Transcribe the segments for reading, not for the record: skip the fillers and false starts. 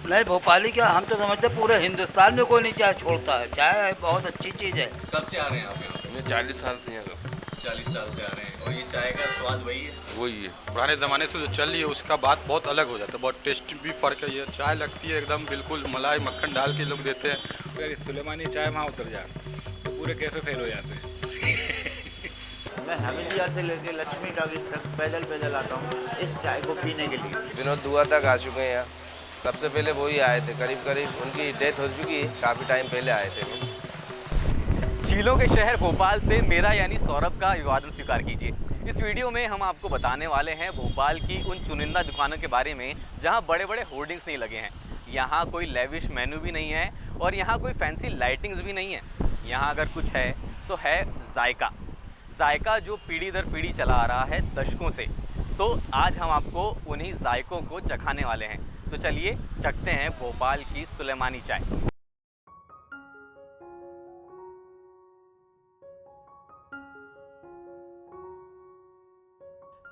नहीं भोपाली क्या, हम तो समझते पूरे हिंदुस्तान में कोई नहीं चाय छोड़ता है। चाय बहुत अच्छी चीज़ है। कब से आ रहे हैं आप यहाँ? मैं 40 साल से यहाँ का। 40 साल से आ रहे हैं और ये चाय का स्वाद वही है? वही है, पुराने ज़माने से जो चल रही है उसका बात बहुत अलग हो जाता है, बहुत टेस्ट भी फ़र्क है। ये चाय लगती है एकदम बिल्कुल मलाई मक्खन डाल के लोग देते हैं। अगर सुलेमानी चाय वहाँ उतर जाए तो पूरे कैफे फेल हो जाते हैं। मैं हमीदिया से लेकर लक्ष्मी टाकीज तक पैदल पैदल आता हूँ इस चाय को पीने के लिए। विनोद दुआ तक आ चुके हैं यहाँ। सबसे पहले वही आए थे, करीब करीब उनकी डेथ हो चुकी है, काफ़ी टाइम पहले आए थे वो। झीलों के शहर भोपाल से मेरा यानी सौरभ का अभिवादन स्वीकार कीजिए। इस वीडियो में हम आपको बताने वाले हैं भोपाल की उन चुनिंदा दुकानों के बारे में जहां बड़े बड़े होर्डिंग्स नहीं लगे हैं। यहां कोई लेविश मेन्यू भी नहीं है और यहां कोई फैंसी लाइटिंग्स भी नहीं है। यहां अगर कुछ है तो है जायका। जायका जो पीढ़ी दर पीढ़ी चला आ रहा है दशकों से। तो आज हम आपको उन्हीं जायकों को चखाने वाले हैं। तो चलिए चखते हैं भोपाल की सुलेमानी चाय।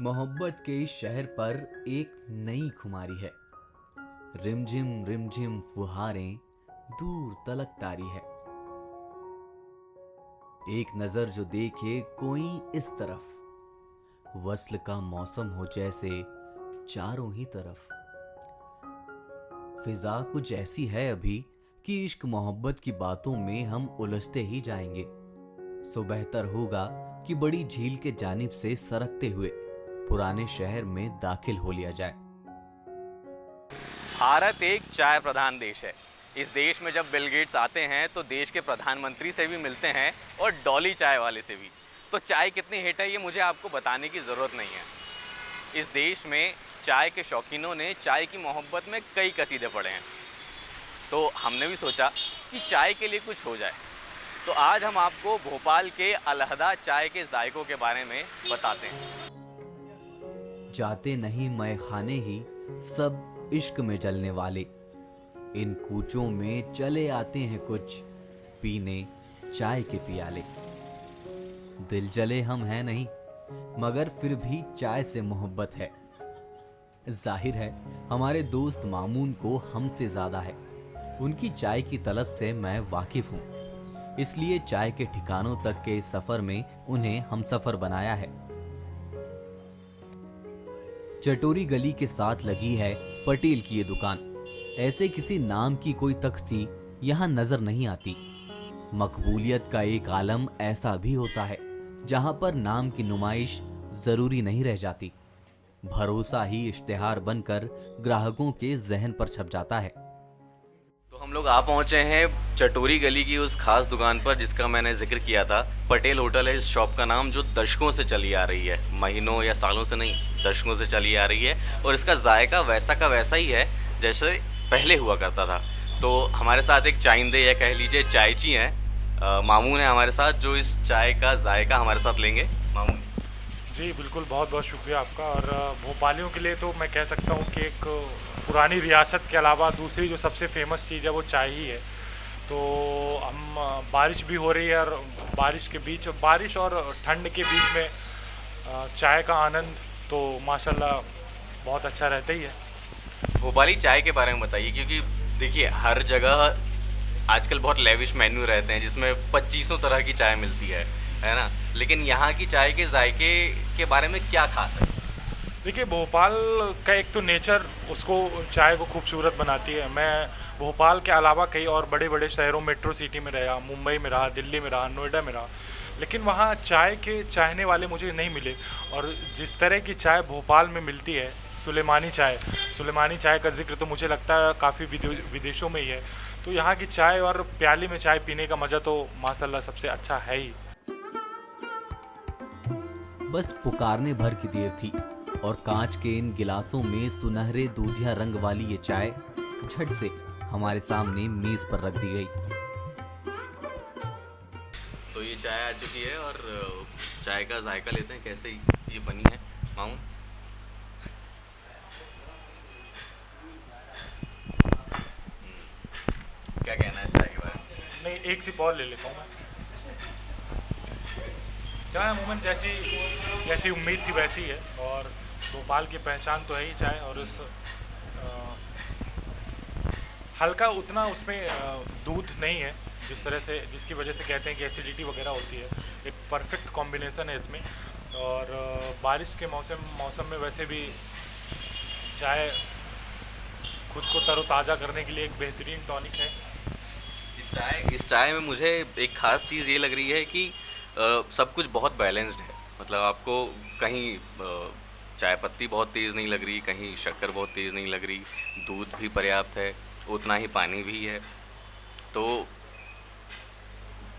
मोहब्बत के इस शहर पर एक नई खुमारी है। रिमझिम फुहारें दूर तलक तारी है। एक नजर जो देखे कोई इस तरफ, वस्ल का मौसम हो जैसे चारों ही तरफ। फिजा कुछ ऐसी है अभी कि इश्क मोहब्बत की बातों में हम उलझते ही जाएंगे। सो बेहतर होगा कि बड़ी झील के जानिब से सरकते हुए पुराने शहर में दाखिल हो लिया जाए। भारत एक चाय प्रधान देश है। इस देश में जब बिल गेट्स आते हैं तो देश के प्रधानमंत्री से भी मिलते हैं और डॉली चाय वाले से भी। तो चाय कितनी हिट है ये मुझे आपको बताने की ज़रूरत नहीं है। इस देश में चाय के शौकीनों ने चाय की मोहब्बत में कई कसीदे पढ़े हैं। तो हमने भी सोचा कि चाय के लिए कुछ हो जाए। तो आज हम आपको भोपाल के अलहदा चाय के जायकों के बारे में बताते हैं। जाते नहीं मैं खाने ही सब इश्क में जलने वाले, इन कूचों में चले आते हैं कुछ पीने चाय के पियाले। दिल जले हम हैं नहीं मगर फिर भी चाय से मोहब्बत है। जाहिर है हमारे दोस्त मामून को हमसे ज्यादा है। उनकी चाय की तलब से मैं वाकिफ हूं, इसलिए चाय के ठिकानों तक के इस सफर में उन्हें हमसफर बनाया है। चटोरी गली के साथ लगी है पटेल की ये दुकान। ऐसे किसी नाम की कोई तख्ती यहाँ नजर नहीं आती। मकबूलियत का एक आलम ऐसा भी होता है जहाँ पर नाम की नुमाइश जरूरी नहीं रह जाती। भरोसा ही इश्तिहार बनकर ग्राहकों के जहन पर छप जाता है। तो हम लोग आ पहुंचे हैं चटोरी गली की उस खास दुकान पर जिसका मैंने जिक्र किया था। पटेल होटल है इस शॉप का नाम, जो दशकों से चली आ रही है। महीनों या सालों से नहीं, दशकों से चली आ रही है। और इसका जायका वैसा का वैसा ही है जैसे पहले हुआ करता था। तो हमारे साथ एक चाइंदे या कह लीजिए चायची हैं, मामून है हमारे साथ, जो इस चाय का जायका हमारे साथ लेंगे। मामून जी बिल्कुल, बहुत बहुत शुक्रिया आपका। और भोपालियों के लिए तो मैं कह सकता हूँ कि एक पुरानी रियासत के अलावा दूसरी जो सबसे फेमस चीज़ है वो चाय ही है। तो हम बारिश भी हो रही है और बारिश और ठंड के बीच में चाय का आनंद तो माशाल्लाह बहुत अच्छा रहता ही है। भोपाली चाय के बारे में बताइए, क्योंकि देखिए हर जगह आजकल बहुत लेविश मेन्यू रहते हैं जिसमें 2500 तरह की चाय मिलती है ना। लेकिन यहाँ की चाय के जायके के बारे में क्या खास है? देखिए भोपाल का एक तो नेचर उसको चाय को खूबसूरत बनाती है। मैं भोपाल के अलावा कई और बड़े बड़े शहरों, मेट्रो सिटी में रहा, मुंबई में रहा, दिल्ली में रहा, नोएडा में रहा, लेकिन वहाँ चाय के चाहने वाले मुझे नहीं मिले। और जिस तरह की चाय भोपाल में मिलती है, सुलेमानी चाय का जिक्र तो मुझे लगता है काफ़ी विदेशों में ही है। तो यहाँ की चाय और प्याली में चाय पीने का मज़ा तो माशाल्लाह सबसे अच्छा है ही। बस पुकारने भर की देर थी और कांच के इन गिलासों में सुनहरे दूधिया रंग वाली ये चाय झट से हमारे सामने मेज पर रख दी गई। तो ये चाय आ चुकी है और चाय का जायका लेते हैं कैसे ये बनी है। मामून क्या कहना है इस चाय के बारे में? नहीं, एक सिप और ले लेता हूँ। चाय अमूमन जैसी उम्मीद थी वैसी है और भोपाल की पहचान तो है ही चाय। और हल्का उतना उसमें दूध नहीं है जिस तरह से, जिसकी वजह से कहते हैं कि एसिडिटी वगैरह होती है। एक परफेक्ट कॉम्बिनेशन है इसमें। और बारिश के मौसम में वैसे भी चाय खुद को तरोताज़ा करने के लिए एक बेहतरीन टॉनिक है। इस चाय में मुझे एक ख़ास चीज़ ये लग रही है कि सब कुछ बहुत बैलेंस्ड है। मतलब आपको कहीं चाय पत्ती बहुत तेज़ नहीं लग रही, कहीं शक्कर बहुत तेज़ नहीं लग रही, दूध भी पर्याप्त है, उतना ही पानी भी है। तो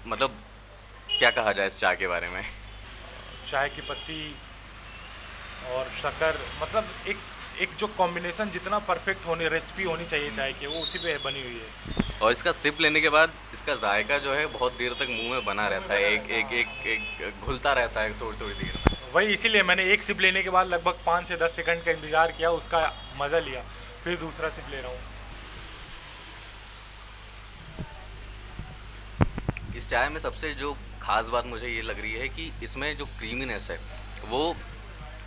मतलब क्या कहा जाए इस चाय के बारे में? चाय की पत्ती और शक्कर, मतलब एक जो कॉम्बिनेशन जितना परफेक्ट होने रेसिपी होनी चाहिए चाय की, वो उसी पे बनी हुई है। और इसका सिप लेने के बाद इसका जायका जो है बहुत देर तक मुंह में बना रहता है, एक घुलता रहता है थोड़ी थोड़ी देर में। वही इसीलिए मैंने एक सिप लेने के बाद लगभग 5 से 10 सेकंड का इंतज़ार किया, उसका मज़ा लिया, फिर दूसरा सिप ले रहा हूँ। इस चाय में सबसे जो ख़ास बात मुझे ये लग रही है कि इसमें जो क्रीमीनेस है वो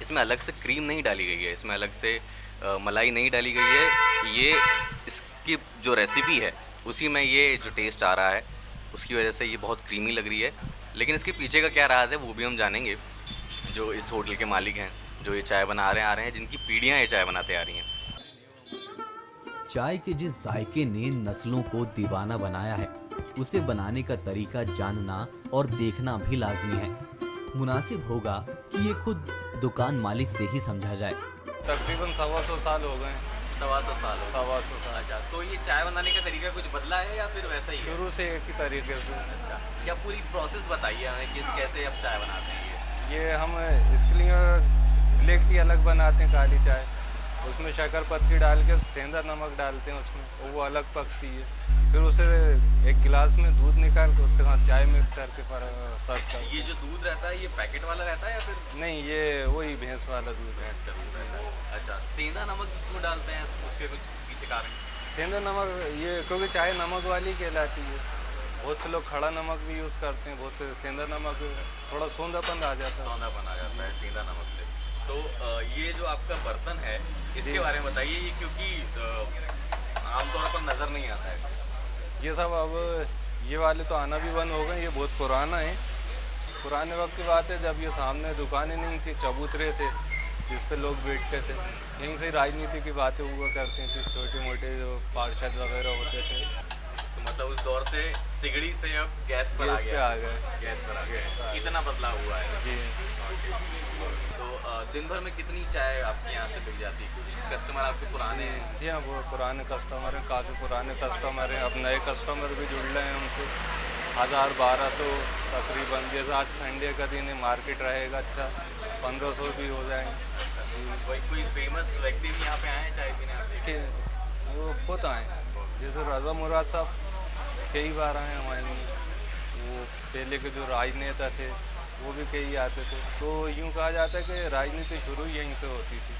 इसमें अलग से क्रीम नहीं डाली गई है, इसमें अलग से मलाई नहीं डाली गई है। ये इसकी जो रेसिपी है उसी में ये जो टेस्ट आ रहा है उसकी वजह से ये बहुत क्रीमी लग रही है। लेकिन इसके पीछे का क्या राज है वो भी हम जानेंगे। जो इस होटल के मालिक हैं, जो ये चाय बना आ रहे हैं, जिनकी पीढ़ियाँ ये चाय बनाते आ रही हैं। चाय के जिस जायके ने नस्लों को दीवाना बनाया है, उसे बनाने का तरीका जानना और देखना भी लाजमी है। मुनासिब होगा कि ये खुद दुकान मालिक से ही समझा जाए। तकरीबन 125 साल हो गए। 125 साल हो 125 साल। अच्छा, तो ये चाय बनाने का तरीका कुछ बदला है या फिर वैसा ही है? शुरू से एक ही तरीके से। अच्छा, क्या पूरी प्रोसेस बताइए हमें कि कैसे अब चाय बनाते हैं ये हम इसके लिए ब्लैक टी अलग बनाते हैं, काली चाय, उसमें शक्कर पत्ती डाल के सेंधा नमक डालते हैं उसमें, वो अलग पकती है। फिर उसे एक गिलास में दूध निकाल के उसके साथ चाय मिक्स करके सर्व करते हैं। ये जो दूध रहता है ये पैकेट वाला रहता है या फिर? नहीं, ये वही भैंस वाला दूध, भैंस का दूध रहता है। अच्छा, सेंधा नमक क्यों डालते हैं, उसके कुछ पीछे कारण? सेंधा नमक ये क्योंकि चाय नमक वाली कहलाती है। बहुत से लोग खड़ा नमक भी यूज़ करते हैं, बहुत से सेंधा नमक, थोड़ा सौंधापन आ जाता है। सौंधापन आ जाता है सेंधा नमक से। तो ये जो आपका बर्तन है इसके बारे में बताइए, ये क्योंकि आमतौर पर नज़र नहीं आता है। ये सब अब ये वाले तो आना भी बंद हो गए, ये बहुत पुराना है। पुराने वक्त की बात है जब ये सामने दुकानें नहीं थी, चबूतरे थे जिस पे लोग बैठते थे, यहीं से राजनीति की बातें हुआ करती थी, छोटे मोटे जो पार्षद वगैरह होते थे। तो मतलब उस दौर से सिगड़ी से अब गैस पर आ गए। गैस पर आ गए, इतना बदलाव हुआ है जी। तो दिन भर में कितनी चाय आपके यहाँ से बिक जाती है? कस्टमर आपके पुराने हैं? जी हाँ, वो पुराने कस्टमर हैं, काफ़ी पुराने कस्टमर हैं। अब नए कस्टमर भी जुड़ रहे हैं उनसे, 1000-1200 तकरीबन। जैसे आज संडे का दिन है, मार्केट रहेगा, अच्छा 1500 भी हो जाएंगे। कोई फेमस व्यक्ति भी यहाँ पे आए हैं चाय पीने आपके? वो खुद आए, जैसे रज़ा मुराद साहब कई बार आए हमारे लिए। वो पहले के जो राजनेता थे वो भी कई आते थे। तो यूँ कहा जाता है कि राजनीति शुरू यहीं से होती थी।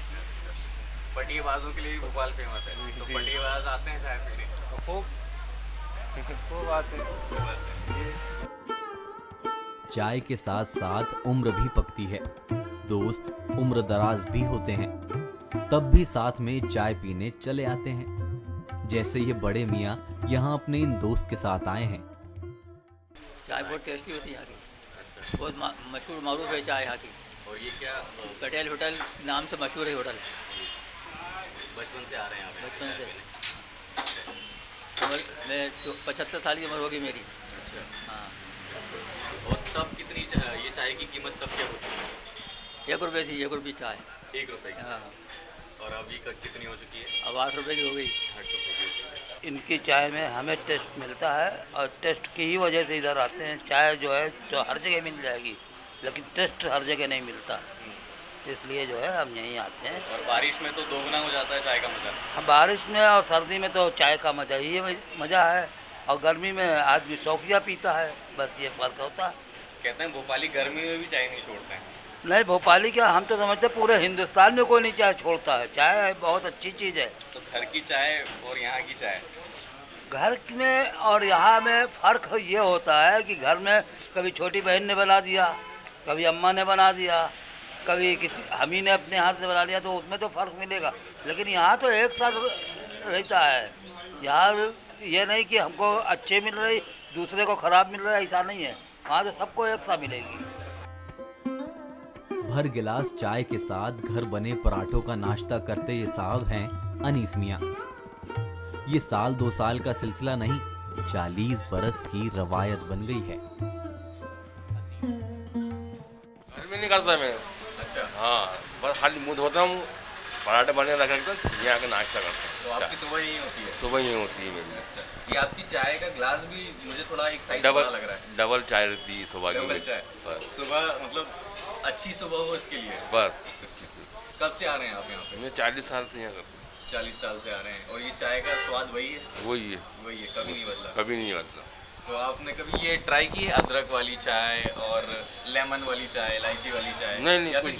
पटियाबाजों के लिए भोपाल फेमस है, तो पटियाबाज आते हैं चाय पीने? खूब आते हैं। चाय के साथ साथ उम्र भी पकती है, दोस्त उम्र दराज भी होते हैं, तब भी साथ में चाय पीने चले आते हैं। जैसे ये बड़े मियाँ यहाँ अपने इन दोस्त के साथ आए हैं। चाय बहुत टेस्टी होती है यहाँ की, बहुत मशहूर मारूफ है चाय यहाँ की। और ये क्या पटेल होटल नाम से मशहूर है होटल। बचपन से आ रहे हैं यहाँ पे? बचपन से। मैं 75 साल की उम्र होगी मेरी। अच्छा, हाँ। और तब कितनी ये चाय की कीमत तब क्या होती है? 1 रुपये थी, 1 रुपये चाय। 1 रुपये की? हाँ। और अभी कितनी हो चुकी है? अब 8 रुपये की हो गई। 8 रुपये की हो चुकी है। इनकी चाय में हमें टेस्ट मिलता है और टेस्ट की ही वजह से इधर आते हैं। चाय जो है तो हर जगह मिल जाएगी, लेकिन टेस्ट हर जगह नहीं मिलता, इसलिए जो है हम यहीं आते हैं। और बारिश में तो दोगुना हो जाता है चाय का मज़ा। हाँ, बारिश में और सर्दी में तो चाय का मज़ा ही मज़ा है, और गर्मी में आदमी शौकिया पीता है, बस ये फ़र्क होता है। कहते हैं भोपाली गर्मी में भी चाय नहीं छोड़ते हैं। नहीं, भोपाली क्या, हम तो समझते पूरे हिंदुस्तान में कोई नहीं चाय छोड़ता है। चाय बहुत अच्छी चीज़ है। तो घर की चाय और यहाँ की चाय, घर में और यहाँ में फ़र्क ये होता है कि घर में कभी छोटी बहन ने बना दिया, कभी अम्मा ने बना दिया, कभी किसी हमी ने अपने हाथ से बना लिया, तो उसमें तो फ़र्क मिलेगा। लेकिन यहाँ तो एक साथ रहता है, यार ये नहीं कि हमको अच्छे मिल रही दूसरे को खराब मिल रहा है, ऐसा नहीं है। वहाँ तो सबको एक सा मिलेगी। भर गिलास चाय के साथ घर बने पराठों का नाश्ता करते ये साहब हैं अनीस मियां। ये साल 2 साल का सिलसिला नहीं, 40 बरस की रवायत बन गई है। घर में नहीं करता मैं। अच्छा, हाँ, बस खाली मुँह धोता हूँ, पराठे बने रख कर यहाँ का नाश्ता करता हूँ। तो आपकी सुबह यही होती है? सुबह ही होती है मेरी। ये आपकी चाय का ग्लास भी मुझे थोड़ा एक साइज डबल बड़ा लग रहा है। डबल चाय रहती है सुबह की डबल मेरी। चाय बस सुबह, मतलब अच्छी सुबह हो इसके लिए। बस 25 से। कब से आ रहे हैं आप यहाँ पे? मैं 40 साल से यहाँ करता 40 साल से आ रहे हैं। और ये चाय का स्वाद वही है? हूँ। वही है, वही है, कभी नहीं बदला? कभी नहीं बदला। तो आपने कभी ये ट्राई की है अदरक वाली चाय और लेमन वाली चाय, इलायची वाली चाय? नहीं, या फिर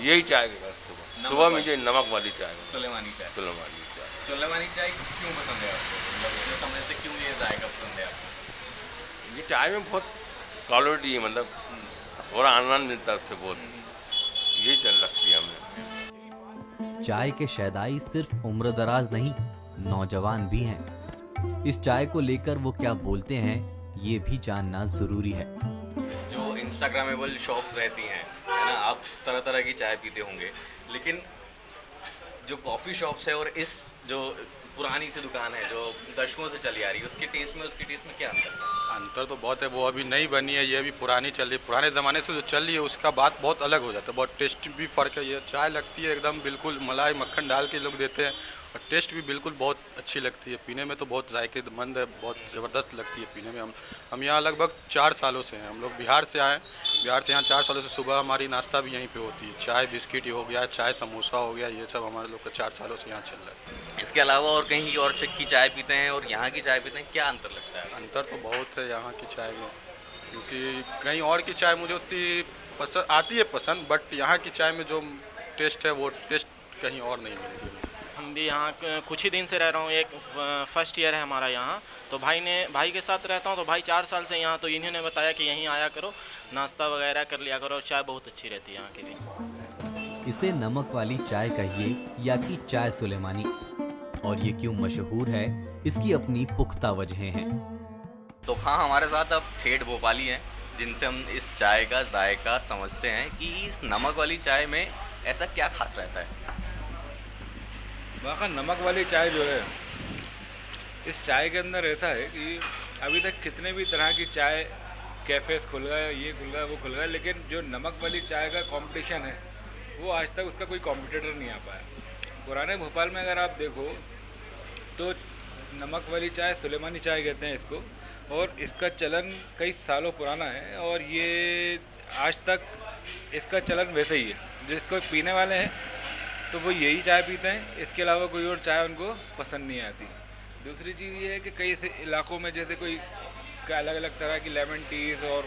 यही चाय के सुबह सुबह मुझे नमक वाली चाय, सुलेमानी चाय। सुलेमानी चाय। सुलेमानी चाय क्यों पसंद है आपको? मतलब इतने समय से क्यों ये जायका पसंद है आपको? ये चाय में बहुत क्वालिटी है, मतलब और आनंद मिलता है उससे बहुत। यही चल लगती है हमें। चाय के शैदाई सिर्फ उम्र दराज नहीं, नौजवान भी हैं। इस चाय को लेकर वो क्या बोलते हैं ये भी जानना जरूरी है। जो इंस्टाग्रामेबल शॉप्स रहती हैं, है ना, आप तरह तरह की चाय पीते होंगे, लेकिन जो कॉफ़ी शॉप्स है और इस जो पुरानी सी दुकान है जो दशकों से चली आ रही है, उसके टेस्ट में क्या अंतर है? अंतर तो बहुत है। वो अभी नई बनी है, ये अभी पुरानी चल रही है। पुराने ज़माने से जो चल रही है उसका बात बहुत अलग हो जाता है, बहुत टेस्ट भी फ़र्क है। ये चाय लगती है एकदम बिल्कुल मलाई मक्खन डाल के लोग देते हैं, और टेस्ट भी बिल्कुल बहुत अच्छी लगती है। पीने में तो बहुत जायकेमंद है, बहुत ज़बरदस्त लगती है पीने में। हम यहाँ लगभग 4 सालों से हैं। हम लोग बिहार से आए हैं। बिहार से यहाँ 4 सालों से सुबह हमारी नाश्ता भी यहीं पे होती है। चाय बिस्किट हो गया, चाय समोसा हो गया, ये सब हमारे लोग का 4 सालों से यहाँ चल रहा है। इसके अलावा और कहीं और की चाय पीते हैं और यहाँ की चाय पीते हैं, क्या अंतर लगता है? अंतर तो बहुत है यहाँ की चाय में, क्योंकि कहीं और की चाय मुझे उतनी पसंद आती है बट यहाँ की चाय में जो टेस्ट है वो टेस्ट कहीं और नहीं मिलती है। हम भी यहाँ कुछ ही दिन से रह रहा हूँ, एक फर्स्ट ईयर है हमारा यहाँ। तो भाई के साथ रहता हूँ, तो भाई 4 साल से यहाँ, तो इन्होंने बताया कि यहीं आया करो, नाश्ता वगैरह कर लिया करो, चाय बहुत अच्छी रहती है यहाँ की भी। इसे नमक वाली चाय कहिए या कि चाय सुलेमानी, और ये क्यों मशहूर है इसकी अपनी पुख्ता वजहें हैं। तो हाँ, हमारे साथ अब ठेठ भोपाली हैं जिनसे हम इस चाय का जायका समझते हैं कि इस नमक वाली चाय में ऐसा क्या खास रहता है। वहाँ का नमक वाली चाय जो है, इस चाय के अंदर रहता है कि अभी तक कितने भी तरह की चाय कैफ़ेस खुल गए, ये खुल गया वो खुल गया, लेकिन जो नमक वाली चाय का कंपटीशन है वो आज तक उसका कोई कॉम्पिटिटर नहीं आ पाया। पुराने भोपाल में अगर आप देखो तो नमक वाली चाय सुलेमानी चाय कहते हैं इसको, और इसका चलन कई सालों पुराना है, और ये आज तक इसका चलन वैसे ही है। जिसको पीने वाले हैं तो वो यही चाय पीते हैं, इसके अलावा कोई और चाय उनको पसंद नहीं आती। दूसरी चीज़ ये है कि कई ऐसे इलाकों में जैसे कोई अलग अलग तरह की लेमन टीज़ और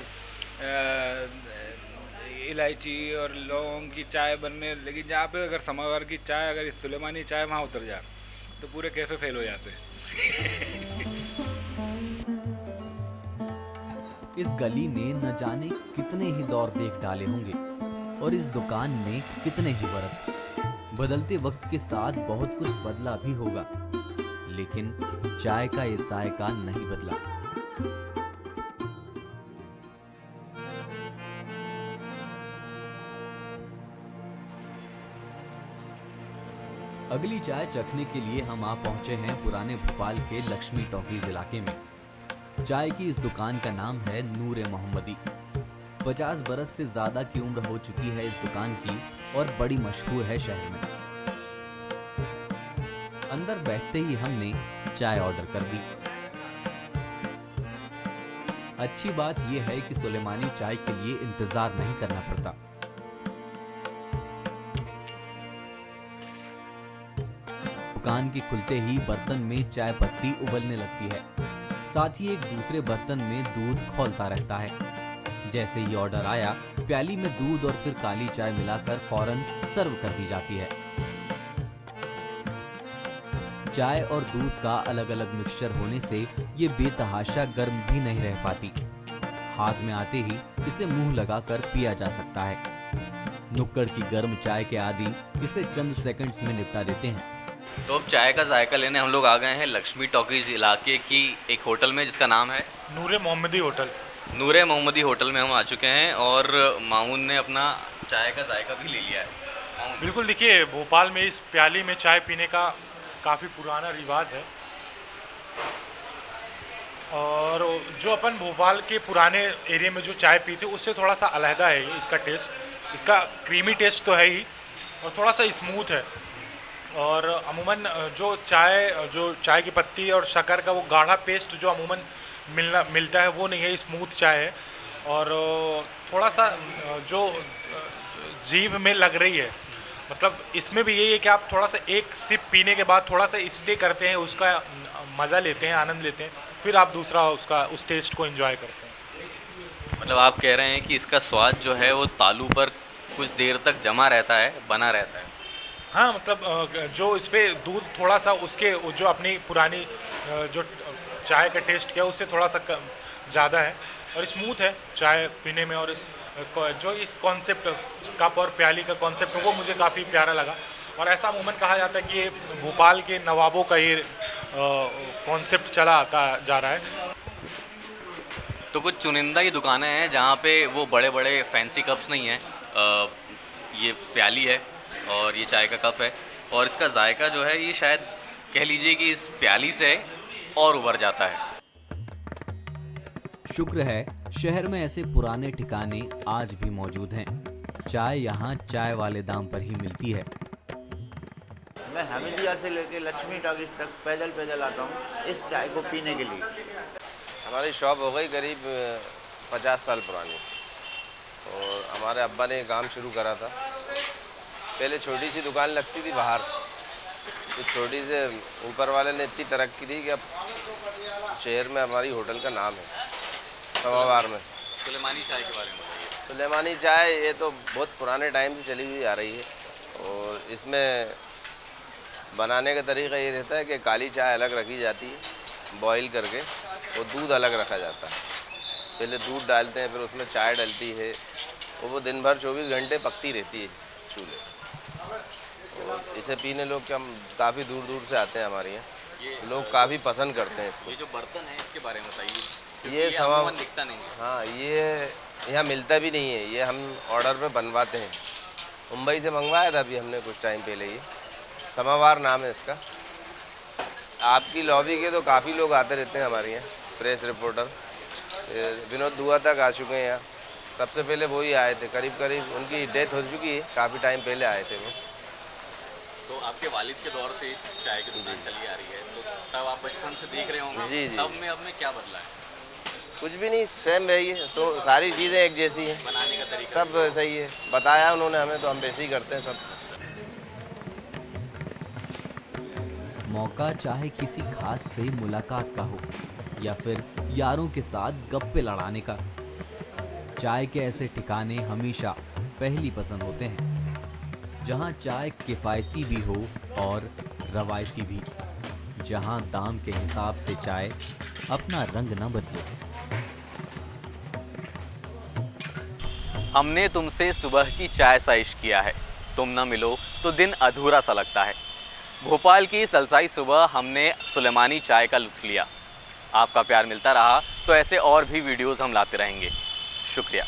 इलायची और लौंग की चाय बनने लगी, जहाँ पे अगर समावर की चाय, अगर इस सुलेमानी चाय वहाँ उतर जाए तो पूरे कैफ़े फेल हो जाते हैं। इस गली ने न जाने कितने ही दौर देख डाले होंगे, और इस दुकान में कितने ही बरस। बदलते वक्त के साथ बहुत कुछ बदला भी होगा, लेकिन चाय का ये जायका नहीं बदला। अगली चाय चखने के लिए हम आ पहुंचे हैं पुराने भोपाल के लक्ष्मी टॉकीज इलाके में। चाय की इस दुकान का नाम है नूर मोहम्मदी। 50 बरस से ज्यादा की उम्र हो चुकी है इस दुकान की, और बड़ी मशहूर है शहर में। अंदर बैठते ही हमने चाय ऑर्डर कर दी। अच्छी बात यह है कि सुलेमानी चाय के लिए इंतजार नहीं करना पड़ता। दुकान के खुलते ही बर्तन में चाय पत्ती उबलने लगती है, साथ ही एक दूसरे बर्तन में दूध खौलता रहता है। जैसे ही ऑर्डर आया, प्याली में दूध और फिर काली चाय मिलाकर फौरन सर्व कर दी जाती है। चाय और दूध का अलग अलग मिक्सचर होने से ये बेतहाशा गर्म भी नहीं रह पाती। हाथ में आते ही इसे मुंह लगाकर पिया जा सकता है। नुक्कड़ की गर्म चाय के आदि इसे चंद सेकंड्स में निपटा देते हैं। तो अब चाय का जायका लेने हम लोग आ गए हैं लक्ष्मी टॉकीज इलाके की एक होटल में जिसका नाम है नूरे मोहम्मदी होटल। नूरे मोहम्मदी होटल में हम आ चुके हैं और मामून ने अपना चाय का जायका भी ले लिया है। बिल्कुल, देखिए भोपाल में इस प्याली में चाय पीने का काफ़ी पुराना रिवाज है और जो अपन भोपाल के पुराने एरिया में जो चाय पीते उससे थोड़ा सा अलहदा है ये इसका टेस्ट। इसका क्रीमी टेस्ट तो है ही और थोड़ा सा स्मूथ है और अमूमन जो चाय की पत्ती और शक्कर का वो गाढ़ा पेस्ट जो अमूमन मिलता है वो नहीं है, स्मूथ चाय है और थोड़ा सा जो जीभ में लग रही है, मतलब इसमें भी यही है कि आप थोड़ा सा एक सिप पीने के बाद थोड़ा सा स्टे करते हैं, उसका मज़ा लेते हैं, आनंद लेते हैं, फिर आप दूसरा उस टेस्ट को एंजॉय करते हैं। मतलब आप कह रहे हैं कि इसका स्वाद जो है वो तालू पर कुछ देर तक जमा रहता है, बना रहता है। हाँ, मतलब जो इस पर दूध थोड़ा सा उसके जो अपनी पुरानी जो चाय का टेस्ट किया उससे थोड़ा सा ज़्यादा है और स्मूथ है चाय पीने में। और इस कॉन्सेप्ट कप और प्याली का कॉन्सेप्ट वो मुझे काफ़ी प्यारा लगा और ऐसा अमूमन कहा जाता है कि ये भोपाल के नवाबों का ये कॉन्सेप्ट चला आता जा रहा है। तो कुछ चुनिंदा ही दुकानें हैं जहाँ पे वो बड़े बड़े फैंसी कप्स नहीं हैं, ये प्याली है और ये चाय का कप है और इसका जायका जो है ये शायद कह लीजिए कि इस प्याली से और उभर जाता है। शुक्र है शहर में ऐसे पुराने ठिकाने आज भी मौजूद हैं। चाय यहाँ चाय वाले दाम पर ही मिलती है। मैं हमीदिया से लेके लक्ष्मी टॉकीज तक पैदल पैदल आता हूँ इस चाय को पीने के लिए। हमारी शॉप हो गई करीब 50 साल पुरानी और हमारे अब्बा ने काम शुरू करा था। पहले छोटी सी दुकान लगती थी बाहर, तो छोटी से ऊपर वाले ने इतनी तरक्की दी कि अब शहर में हमारी होटल का नाम है समावार में। सुलेमानी चाय के बारे में बताइए। सुलेमानी चाय ये तो बहुत पुराने टाइम से चली हुई आ रही है और इसमें बनाने का तरीका ये रहता है कि काली चाय अलग रखी जाती है बॉईल करके और दूध अलग रखा जाता है। पहले दूध डालते हैं, फिर उसमें चाय डलती है और वो दिन भर 24 घंटे पकती रहती है चूल्हे। और इसे पीने लोग काफ़ी दूर दूर से आते हैं हमारे यहाँ, लोग काफ़ी पसंद करते हैं इसको। ये जो बर्तन है इसके बारे में बताइए। ये सामान दिखता नहीं है। हाँ, ये यहाँ मिलता भी नहीं है, ये हम ऑर्डर पे बनवाते हैं। मुंबई से मंगवाया था अभी हमने कुछ टाइम पहले। ये समावार नाम है इसका। आपकी लॉबी के तो काफ़ी लोग आते रहते हैं हमारे यहाँ, प्रेस रिपोर्टर विनोद दुआ तक आ चुके हैं यहाँ। सबसे पहले वो ही आए थे, करीब उनकी डेथ हो चुकी है, काफ़ी टाइम पहले आए थे वो। तो आपके वालिद के दौर से चाय की दुकान चली आ रही है, तो तब आप बचपन से देख रहे होंगे। जी जी। तब में अब में क्या बदला है? कुछ भी नहीं, सेम रही है। तो सारी चीज़ें एक जैसी हैं, बनाने का तरीका सब सही है। बताया उन्होंने हमें तो हम वैसे ही करते हैं सब। मौका चाहे किसी खास से मुलाकात का हो या फिर यारों के साथ गप्पे लड़ाने का, चाय के ऐसे ठिकाने हमेशा पहली पसंद होते हैं जहां चाय किफ़ायती भी हो और रवायती भी, जहां दाम के हिसाब से चाय अपना रंग न बदले। हमने तुमसे सुबह की चाय सा इश्क किया है, तुम न मिलो तो दिन अधूरा सा लगता है। भोपाल की सलसाई सुबह हमने सुलेमानी चाय का लुत्फ़ लिया। आपका प्यार मिलता रहा तो ऐसे और भी वीडियोस हम लाते रहेंगे। शुक्रिया।